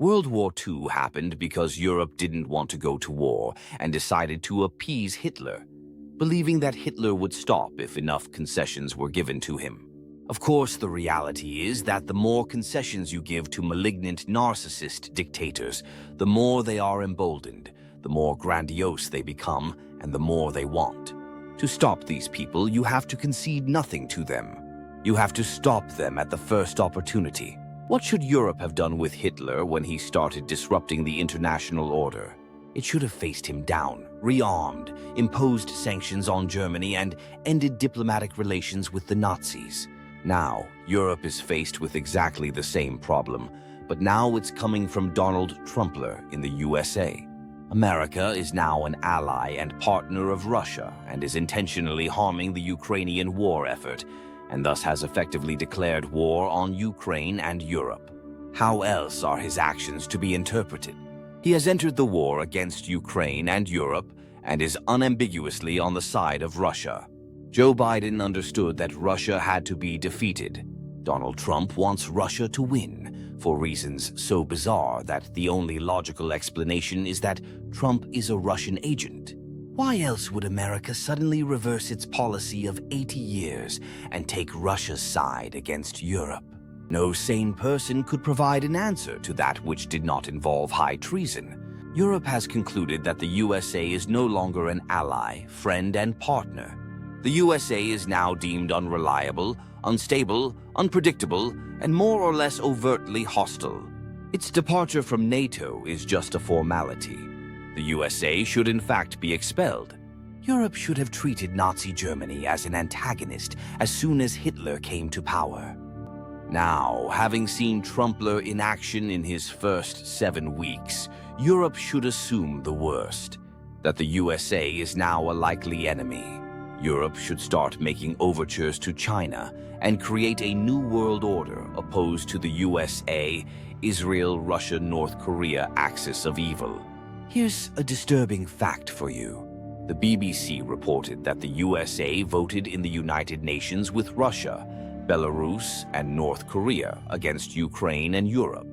World War II happened because Europe didn't want to go to war and decided to appease Hitler, believing that Hitler would stop if enough concessions were given to him. Of course, the reality is that the more concessions you give to malignant narcissist dictators, the more they are emboldened, the more grandiose they become, and the more they want. To stop these people, you have to concede nothing to them. You have to stop them at the first opportunity. What should Europe have done with Hitler when he started disrupting the international order? It should have faced him down, rearmed, imposed sanctions on Germany, and ended diplomatic relations with the Nazis. Now, Europe is faced with exactly the same problem, but now it's coming from Donald Trumpler in the USA. America is now an ally and partner of Russia and is intentionally harming the Ukrainian war effort, and thus has effectively declared war on Ukraine and Europe. How else are his actions to be interpreted? He has entered the war against Ukraine and Europe and is unambiguously on the side of Russia. Joe Biden understood that Russia had to be defeated. Donald Trump wants Russia to win, for reasons so bizarre that the only logical explanation is that Trump is a Russian agent. Why else would America suddenly reverse its policy of 80 years and take Russia's side against Europe? No sane person could provide an answer to that which did not involve high treason. Europe has concluded that the USA is no longer an ally, friend, and partner. The USA is now deemed unreliable, unstable, unpredictable, and more or less overtly hostile. Its departure from NATO is just a formality. The USA should in fact be expelled. Europe should have treated Nazi Germany as an antagonist as soon as Hitler came to power. Now, having seen Trumpler in action in his first 7 weeks, Europe should assume the worst, that the USA is now a likely enemy. Europe should start making overtures to China and create a new world order opposed to the USA, Israel, Russia, North Korea axis of evil. Here's a disturbing fact for you. The BBC reported that the USA voted in the United Nations with Russia, Belarus, and North Korea against Ukraine and Europe.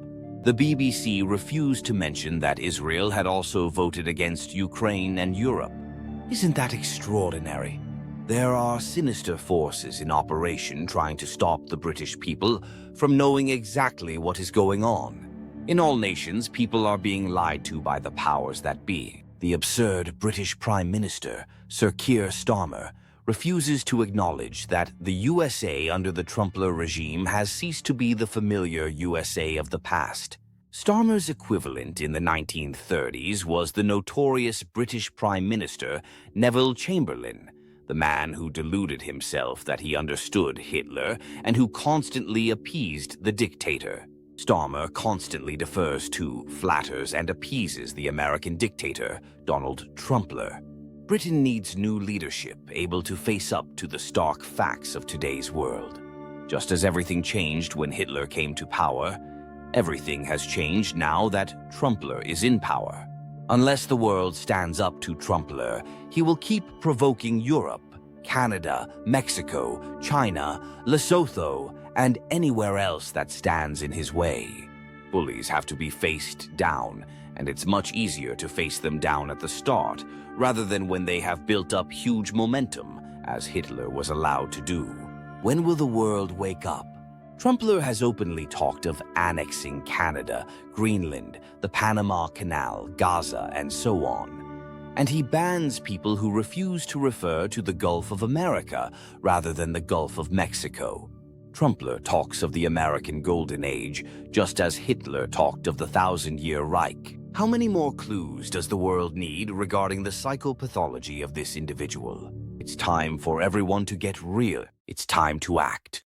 The BBC refused to mention that Israel had also voted against Ukraine and Europe. Isn't that extraordinary? There are sinister forces in operation trying to stop the British people from knowing exactly what is going on. In all nations, people are being lied to by the powers that be. The absurd British Prime Minister, Sir Keir Starmer, refuses to acknowledge that the USA under the Trumpler regime has ceased to be the familiar USA of the past. Starmer's equivalent in the 1930s was the notorious British Prime Minister Neville Chamberlain, the man who deluded himself that he understood Hitler and who constantly appeased the dictator. Starmer constantly defers to, flatters, and appeases the American dictator, Donald Trumpler. Britain needs new leadership able to face up to the stark facts of today's world. Just as everything changed when Hitler came to power, everything has changed now that Trumpler is in power. Unless the world stands up to Trumpler, he will keep provoking Europe, Canada, Mexico, China, Lesotho, and anywhere else that stands in his way. Bullies have to be faced down, and it's much easier to face them down at the start, rather than when they have built up huge momentum, as Hitler was allowed to do. When will the world wake up? Trumpler has openly talked of annexing Canada, Greenland, the Panama Canal, Gaza, and so on. And he bans people who refuse to refer to the Gulf of America rather than the Gulf of Mexico. Trumpler talks of the American Golden Age, just as Hitler talked of the Thousand-Year Reich. How many more clues does the world need regarding the psychopathology of this individual? It's time for everyone to get real. It's time to act.